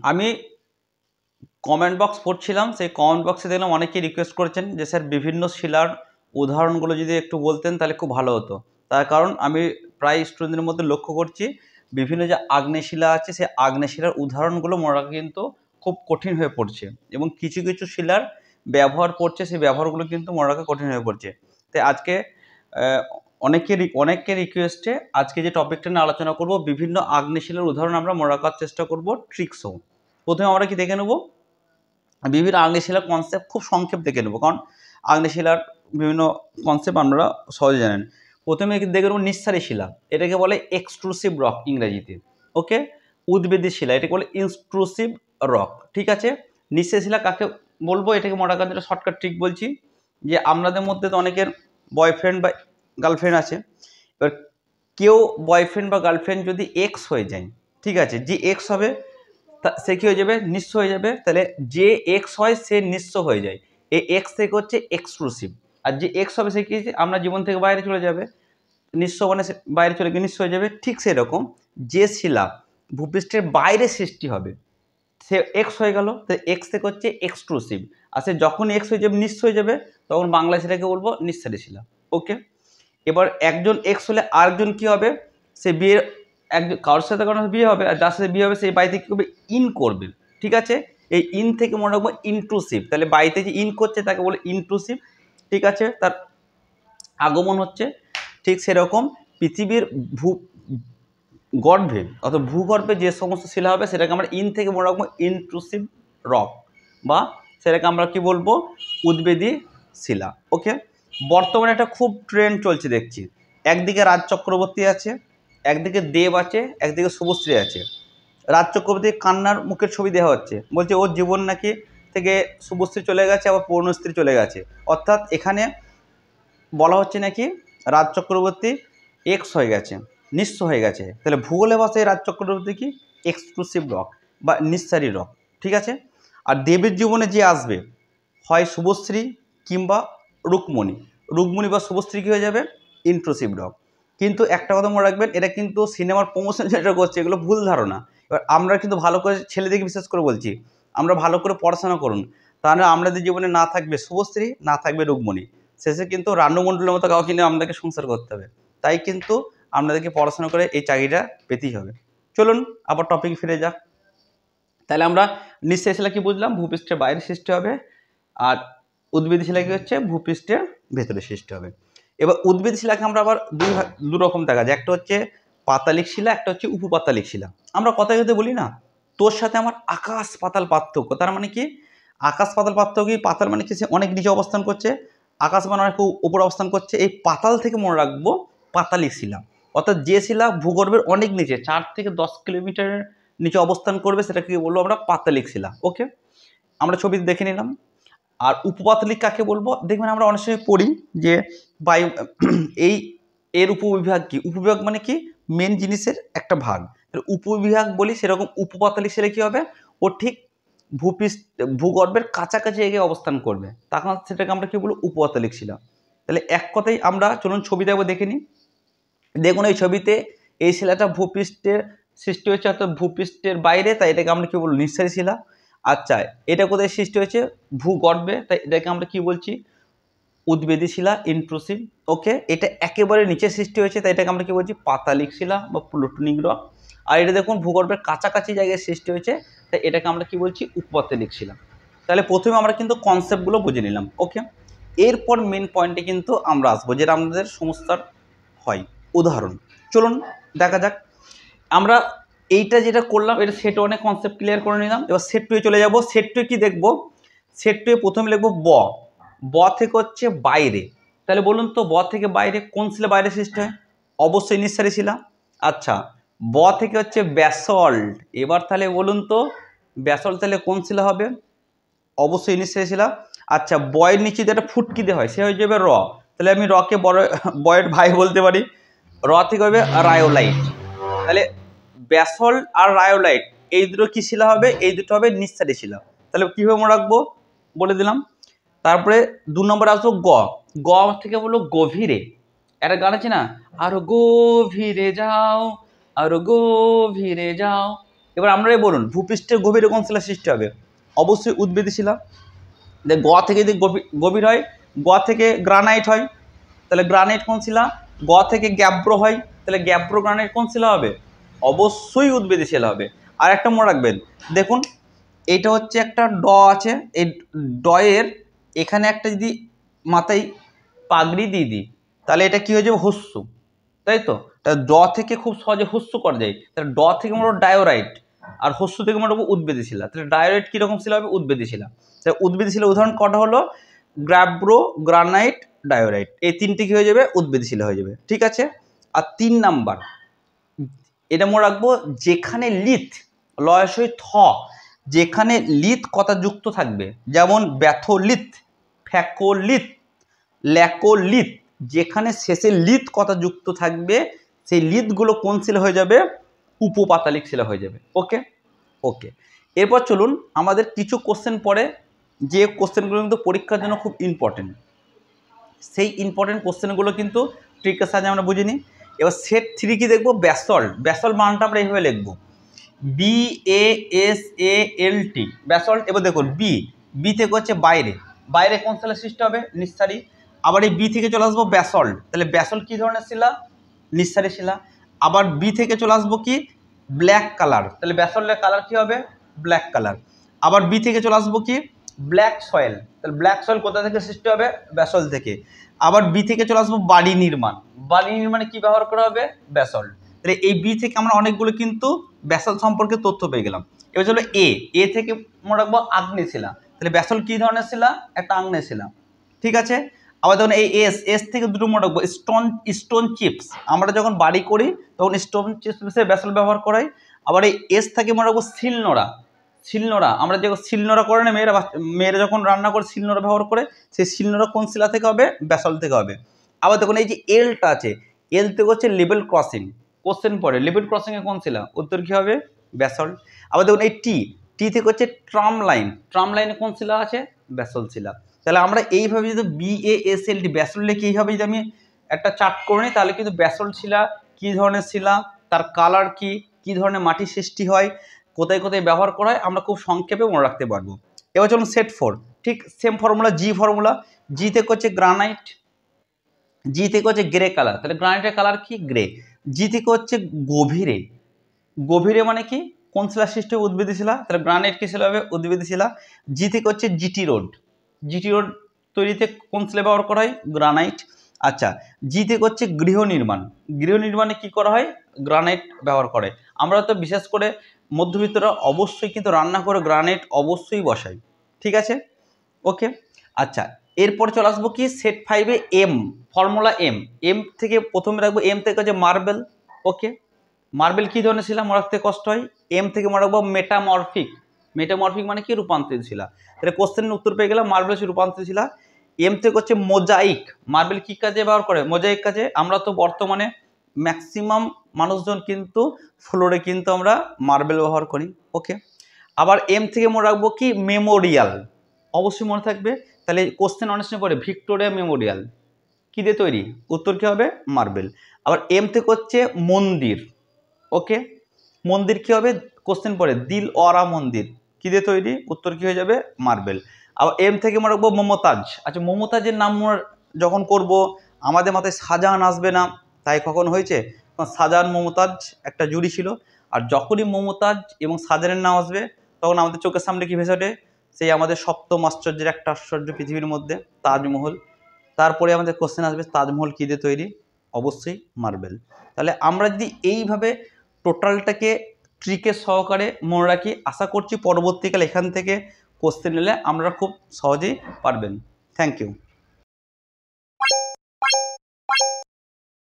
আমি comment box পড়ছিলাম, সেই কমেন্ট বক্সে দেখলাম অনেকেই রিকোয়েস্ট করেছেন যে স্যার বিভিন্ন শিলার উদাহরণগুলো যদি একটু বলতেন তাহলে খুব ভালো হতো। তার কারণ আমি প্রায় স্টুডেন্টদের মধ্যে লক্ষ্য করছি বিভিন্ন যে আগ্নেয় শিলা আছে সেই আগ্নেয় শিলার উদাহরণগুলো মনে রাখা কিন্তু খুব কঠিন হয়ে পড়ছে, এবং কিছু কিছু শিলার ব্যবহার পড়ছে, সেই ব্যবহারগুলো কিন্তু মনে রাখা কঠিন হয়ে পড়ছে। তাই আজকে অনেকের রিকোয়েস্টে আজকে যে টপিকটা নিয়ে আলোচনা করব, বিভিন্ন আগ্নেয় শিলার উদাহরণ আমরা মনে রাখার চেষ্টা করব ট্রিক্সও। প্রথমে আমরা কি দেখে নেব, বিভিন্ন আগ্নেয় শিলার কনসেপ্ট খুব সংক্ষেপ দেখে নেব, কারণ আগ্নেয় শিলার বিভিন্ন কনসেপ্ট আপনারা সহজে জানেন। প্রথমে দেখে নেব নিঃসারী শিলা, এটাকে বলে এক্সট্রুসিভ রক ইংরেজিতে। ওকে, উদ্ভিদের শিলা এটাকে বলে ইনট্রুসিভ রক। ঠিক আছে, নিঃসারী শিলা কাকে বলবো এটাকে মনে রাখার জন্য শর্টকাট ট্রিক বলছি, যে আপনাদের মধ্যে তো অনেকের বয়ফ্রেন্ড বা গার্লফ্রেন্ড আছে। এবার কেউ বয়ফ্রেন্ড বা গার্লফ্রেন্ড যদি এক্স হয়ে যায়, ঠিক আছে, যে এক্স হবে সে কী হয়ে যাবে, নিঃস্ব হয়ে যাবে। তাহলে যে এক্স হয় সে নিঃস্ব হয়ে যায়, এই এক্স থেকে হচ্ছে এক্সক্লুসিভ। আর যে এক্স হবে সে কি, আমরা জীবন থেকে বাইরে চলে যাবে, নিঃস্ব মানে বাইরে চলে গিয়ে নিঃস্ব হয়ে যাবে। ঠিক সেরকম যে শিলা ভূপৃষ্ঠের বাইরে সৃষ্টি হবে সে এক্স হয়ে গেল, তো এক্স থেকে হচ্ছে এক্সক্লুসিভ। আর সে যখন এক্স হয়ে যাবে, নিঃস্ব হয়ে যাবে, তখন বাংলা সেটাকে বলবো নিঃসারী শিলা। ওকে, এবার একজন এক্স হলে আরেকজন কি হবে, সে বিয়ের একজন কারোর সাথে কারোর বিয়ে হবে, আর যার সাথে বিয়ে হবে সেই বাড়িতে কী করবে, ইন করবে। ঠিক আছে, এই ইন থেকে মনে রাখবো ইনট্রুসিভ, তাহলে বাড়িতে যে ইন করছে তাকে বলে ইনট্রুসিভ। ঠিক আছে, তার আগমন হচ্ছে। ঠিক সেরকম পৃথিবীর গর্ভে অর্থাৎ ভূগর্ভে যে সমস্ত শিলা হবে সেটাকে আমরা ইন থেকে মনে রাখবো ইনট্রুসিভ রক, বা সেটাকে আমরা কি বলবো, উদ্বেদী শিলা। ওকে, বর্তমানে একটা খুব ট্রেন্ড চলছে দেখছি, একদিকে রাজ চক্রবর্তী আছে, একদিকে দেব আছে, একদিকে শুভশ্রী আছে। রাজ চক্রবর্তী কান্নার মুখের ছবি দেওয়া হচ্ছে, বলছে ওর জীবন নাকি থেকে শুভশ্রী চলে গেছে, আবার পূর্ণশ্রী চলে গেছে। অর্থাৎ এখানে বলা হচ্ছে নাকি রাজ চক্রবর্তী এক্স হয়ে গেছে, নিঃস্ব হয়ে গেছে। তাহলে ভূগোলে ভাষায় রাজ চক্রবর্তী কি, এক্সক্লুসিভ রক বা নিঃসারী রক। ঠিক আছে, আর দেবের জীবনে যে আসবে হয় শুভশ্রী কিংবা রুকমণি, রুকমণি বা শুভশ্রী কী হয়ে যাবে, ইন্ট্রুসিভ রক। কিন্তু একটা কথা মনে রাখবেন, এটা কিন্তু সিনেমার প্রমোশন যেটা করছে এগুলো ভুল ধারণা। এবার আমরা কিন্তু ভালো করে ছেলেদেরকে বিশেষ করে বলছি, আমরা ভালো করে পড়াশোনা করুন, তাহলে আমাদের জীবনে না থাকবে শুভশ্রী, না থাকবে রুকমণি, শেষে কিন্তু রানু মণ্ডলের মতো কাউকে নিয়ে আমাদেরকে সংসার করতে হবে। তাই কিন্তু আপনাদেরকে পড়াশোনা করে এই চাকরিটা পেতেই হবে। চলুন আবার টপিক ফিরে যাক। তাহলে আমরা নিঃসারী শিলা কি বুঝলাম, ভূপৃষ্ঠের বাইরে সৃষ্টি হবে, আর উদ্ভিদ শিলা কি হচ্ছে, ভূপৃষ্ঠের ভেতরে সৃষ্টি হবে। এবার উদ্ভিদ শিলাকে আমরা আবার দু রকম দেখা যায়, একটা হচ্ছে পাতালিক শিলা, একটা হচ্ছে উপপাতালিক শিলা। আমরা কথায় কথায় বলি না, তোর সাথে আমার আকাশ পাতাল পার্থক্য। তার মানে কি, আকাশ পাতাল পার্থক্য কি, পাতাল মানে কি সে অনেক নিচে অবস্থান করছে, আকাশ মানে অনেক উপর অবস্থান করছে। এই পাতাল থেকে মনে রাখবো পাতালিক শিলা, অর্থাৎ যে শিলা ভূগর্ভের অনেক নিচে 4 থেকে 10 কিলোমিটারের নিচে অবস্থান করবে সেটাকে বলবো আমরা পাতালিক শিলা। ওকে, আমরা ছবিতে দেখে নিলাম। আর উপপাতলিক কাকে বলবো, দেখবেন আমরা অনেক সময় পড়ি যে বায়ু এই এর উপবিভাগ কি, উপবিভাগ মানে কি, মেন জিনিসের একটা ভাগ, উপবিভাগ বলি। সেরকম উপপাতলিক শিলা কি হবে, ও ঠিক ভূগর্ভের কাছাকাছি জায়গায় অবস্থান করবে, তখন সেটাকে আমরা কি বলবো, উপপাতলিক শিলা। তাহলে এক কথাই আমরা চলুন ছবিটা একবার দেখে নিই। দেখুন এই ছবিতে এই শিলাটা ভূপৃষ্ঠের সৃষ্টি হয়েছে, অর্থাৎ ভূপৃষ্ঠের বাইরে, তাই এটাকে আমরা কি বলবো, নিঃসারী শিলা। আচ্ছা, এটা কোথায় সৃষ্টি হয়েছে, ভূগর্ভে, তাই এটাকে আমরা কি বলছি, উদ্বেদী শিলা, ইন্ট্রুসিভ। ওকে, এটা একেবারে নিচে সৃষ্টি হয়েছে, তাই এটাকে আমরা কি বলছি, পাতালিক শিলা বা প্লুটোনিক রক। আর এটা দেখুন ভূগর্ভের কাছাকাছি জায়গায় সৃষ্টি হয়েছে, তাই এটাকে আমরা কি বলছি, উপপাতলিক শিলা। তাহলে প্রথমে আমরা কিন্তু কনসেপ্টগুলো বুঝে নিলাম। ওকে, এরপর মেন পয়েন্টে কিন্তু আমরা আসবো, যেটা আমাদের সমস্যার হয়, উদাহরণ। চলুন দেখা যাক। আমরা এইটা যেটা করলাম এটা সেট ওয়ানে কনসেপ্ট ক্লিয়ার করে নিলাম। এবার সেট টুয়ে চলে যাব। সেট টুয়ে কি দেখব, সেট টুয়ে প্রথমে লিখবো ব থেকে হচ্ছে বাইরে। তাহলে বলুন তো ব থেকে বাইরে কোন শিলা বাইরে সৃষ্টি হয়, অবশ্যই নিঃসারী শিলা। আচ্ছা, ব থেকে হচ্ছে ব্যাসল্ট। এবার তাহলে বলুন তো ব্যাসল্ট তাহলে কোন শিলা হবে, অবশ্যই নিঃসারী শিলা। আচ্ছা, বয়ের নিচে যেটা ফুটকি দেওয়া হয় সে হয়ে যাবে র, তাহলে আমি রকে বয়ের ভাই বলতে পারি। র থেকে হবে রায়োলাইট। তাহলে ব্যাসল্ট আর রায়োলাইট এই দুটো কি শিলা হবে, এই দুটো হবে নিঃসারী শিলা। তাহলে কীভাবে মনে রাখবো বলে দিলাম। তারপরে 2 নম্বর আসবো গ থেকে বললো গভীরে। একটা গান আছে না, আর গভীরে যাও আর গভীরে যাও। এবার আপনারাই বলুন ভূপৃষ্ঠের গভীরে কোন শিলা সৃষ্টি হবে? অবশ্যই উদ্ভিদ শিলা। গ থেকে যদি গভীর হয়, গ থেকে গ্রানাইট হয়, তাহলে গ্রানাইট কোন শিলা? গ থেকে গ্যাব্রো হয়, তাহলে গ্যাব্রো গ্রানাইট কোন শিলা হবে? অবশ্যই উদ্ভিদ শিলা হবে। আর একটা মনে রাখবেন, দেখুন এটা হচ্ছে একটা ড আছে, এই ডয়ের এখানে একটা যদি মাথায় পাগড়ি দিয়ে দিই তাহলে এটা কি হয়ে যাবে? হস্যু, তাই তো? তাহলে ড থেকে খুব সহজে হস্যু করা যায়, তাহলে ড থেকে মনে ডায়োরাইট, আর হস্যু থেকে মনে উদ্ভিদ শিলা। তাহলে ডায়োরাইট কিরকম শিলা হবে? উদ্ভিদ শিলা। তাহলে উদ্ভিদ শিলা উদাহরণ কটা হলো? গ্যাব্রো, গ্রানাইট, ডায়োরাইট, এই তিনটে কি হয়ে যাবে? উদ্ভিদ শিলা হয়ে যাবে। ঠিক আছে। আর 3 নাম্বার এটা মনে রাখবো, যেখানে লিথ লয়সই থ, যেখানে লিথ কথা যুক্ত থাকবে, যেমন ব্যাথোলিথ, ফ্যাকোলিথ, ল্যাকোলিথ, যেখানে শেষে লিথ কথা যুক্ত থাকবে সেই লিথগুলো কোন শিলা হয়ে যাবে? উপপাতালিক শিলা হয়ে যাবে। ওকে ওকে। এরপর চলুন আমাদের কিছু কোশ্চেন পড়ে, যে কোশ্চেনগুলো কিন্তু পরীক্ষার জন্য খুব ইম্পর্টেন্ট, সেই ইম্পর্টেন্ট কোশ্চেনগুলো কিন্তু ট্রিকের সাহায্যে আমরা বুঝিনি। এবার সেট 3 কি দেখবো? ব্যাসল্ট। ব্যাসল্ট মানটা আমরা এইভাবে লিখবো, BASALT, ব্যাসল্ট। এবার দেখুন বি থেকে হচ্ছে বাইরে, বাইরে কোন শিলা সৃষ্টি হবে? নিঃসারী। আবার এই বি থেকে চলে আসবো ব্যাসল্ট, তাহলে ব্যাসল্ট কি ধরনের শিলা? নিঃসারী শিলা। আবার বি থেকে চলে আসবো কি? ব্ল্যাক কালার, তাহলে ব্যাসল্টের কালার কি হবে? Black colour. আবার বি থেকে চলে আসবো কি? ব্ল্যাক সয়েল, তাহলে ব্ল্যাক সয়েল কোথা থেকে সৃষ্টি হবে? ব্যাসল্ট থেকে। আবার বি থেকে চলে আসবো বাড়ি নির্মাণ, বাড়ি নির্মাণে কি ব্যবহার করা হবে? ব্যাসল্ট। তাহলে এই বি থেকে আমরা অনেকগুলো কিন্তু ব্যাসল্ট সম্পর্কে তথ্য পেয়ে গেলাম। এবার চলো এ থেকে মনে রাখবো আগ্নেয় শিলা, তাহলে ব্যাসল্ট কি ধরনের শিলা? একটা আগ্নেয় শিলা। ঠিক আছে। আবার দেখুন এই এস থেকে দুটো মনে রাখবো, স্টোন চিপস, আমরা যখন বাড়ি করি তখন স্টোন চিপসের ব্যাসল্ট ব্যবহার করাই। আবার এই এস থেকে মনে রাখবো শিলনোড়া, শিলনোড়া আমরা যখন শিলনোড়া করে না মেয়েরা যখন রান্না করে শিলনোড়া ব্যবহার করে, সেই শিলনোড়া কোন শিলা থেকে হবে? ব্যাসল্ট থেকে হবে। আবার দেখুন এই যে এলটা আছে, এল থেকে হচ্ছে লেভেল ক্রসিং, কোশ্চেন পড়ে লেভেল ক্রসিং এ কোন শিলা? উত্তর কি হবে? ব্যাসল্ট। আবার দেখুন এই টি থেকে হচ্ছে ট্রাম লাইন, ট্রাম লাইনে কোন শিলা আছে? ব্যাসল্ট শিলা। তাহলে আমরা এইভাবে যদি BASLT ব্যাসল্ট লিখে এইভাবে যদি আমি একটা চার্ট করে নিই, তাহলে কিন্তু ব্যাসল্ট শিলা কী ধরনের শিলা, তার কালার কি, কী ধরনের মাটির সৃষ্টি হয়, কোথায় কোথায় ব্যবহার করা হয়, আমরা খুব সংক্ষেপে মনে রাখতে পারবো। এবার চলুন সেট 4, ঠিক সেম ফর্মুলা, জি থেকে হচ্ছে গ্রানাইট, জি থেকে হচ্ছে গ্রে কালার, তাহলে গ্রানাইটের কালার কি? গ্রে। জি থেকে হচ্ছে গভীরে, গভীরে মানে কি? কোন শিলা সৃষ্টি হবে? উদ্ভিদ শিলা, তাহলে গ্রানাইট কি শিলা হবে? উদ্ভিদ শিলা। জি থেকে হচ্ছে জিটি রোড, জিটি রোড তৈরিতে কোন শিলা ব্যবহার করা হয়? গ্রানাইট। আচ্ছা, জি থেকে হচ্ছে গৃহ নির্মাণ, গৃহ নির্মাণে কি করা হয়? গ্রানাইট ব্যবহার করে। আমরা তো বিশেষ করে মধ্যবিত্তরা অবশ্যই কিন্তু রান্না করে গ্রানাইট অবশ্যই বসাই। ঠিক আছে। ওকে। আচ্ছা, এরপরে চলে আসবো কি? সেট 5-এ এম, ফর্মুলা এম থেকে প্রথমে রাখবো, এম থেকে হচ্ছে মার্বেল। ওকে। মার্বেল কি ধরনের শিলা? মনে রাখতে কষ্ট হয়। এম থেকে মনে রাখবো মেটামরফিক, মেটামরফিক মানে কি? রূপান্তরিত শিলা। তাহলে কোশ্চেনের উত্তর পেয়ে গেলাম, মার্বেল হচ্ছে রূপান্তরিত শিলা। এম থেকে হচ্ছে মোজাইক, মার্বেল কি কাজে ব্যবহার করে? মোজাইক কাজে। আমরা তো বর্তমানে ম্যাক্সিমাম মানুষজন কিন্তু ফ্লোরে কিন্তু আমরা মার্বেল ব্যবহার করি। ওকে। আবার এম থেকে মনে রাখবো কি? মেমোরিয়াল, অবশ্যই মনে থাকবে। তাহলে কোশ্চেন অনেক সময় পড়ে ভিক্টোরিয়া মেমোরিয়াল কি দিয়ে তৈরি? উত্তর কি হবে? মার্বেল। আবার এম থেকে হচ্ছে মন্দির। ওকে। মন্দির কি হবে? কোশ্চেন পড়ে দিল ওরা মন্দির কি দিয়ে তৈরি? উত্তর কি হয়ে যাবে? মার্বেল। আবার এম থেকে মনে রাখবো মমতাজ। আচ্ছা, মমতাজের নাম যখন করব আমাদের মাথায় শাহজাহান আসবে না, তাই কখন হয়েছে? শাহজাহান মমতাজ একটা জুড়ি ছিল, আর যখনই মমতাজ এবং শাহজাহানের নাম আসবে তখন আমাদের চোখের সামনে কি ভেসে ওঠে? সেই আমাদের সপ্তম আশ্চর্যের একটা আশ্চর্য পৃথিবীর মধ্যে, তাজমহল। তারপরে আমাদের কোশ্চেন আসবে তাজমহল কী দিয়ে তৈরি? অবশ্যই মার্বেল। তাহলে আমরা যদি এইভাবে টোটালটাকে ট্রিকের সহকারে মনে রাখি, আশা করছি পরবর্তীকালে এখান থেকে কোশ্চেন নিলে আমরা খুব সহজেই পারবেন। Thank you.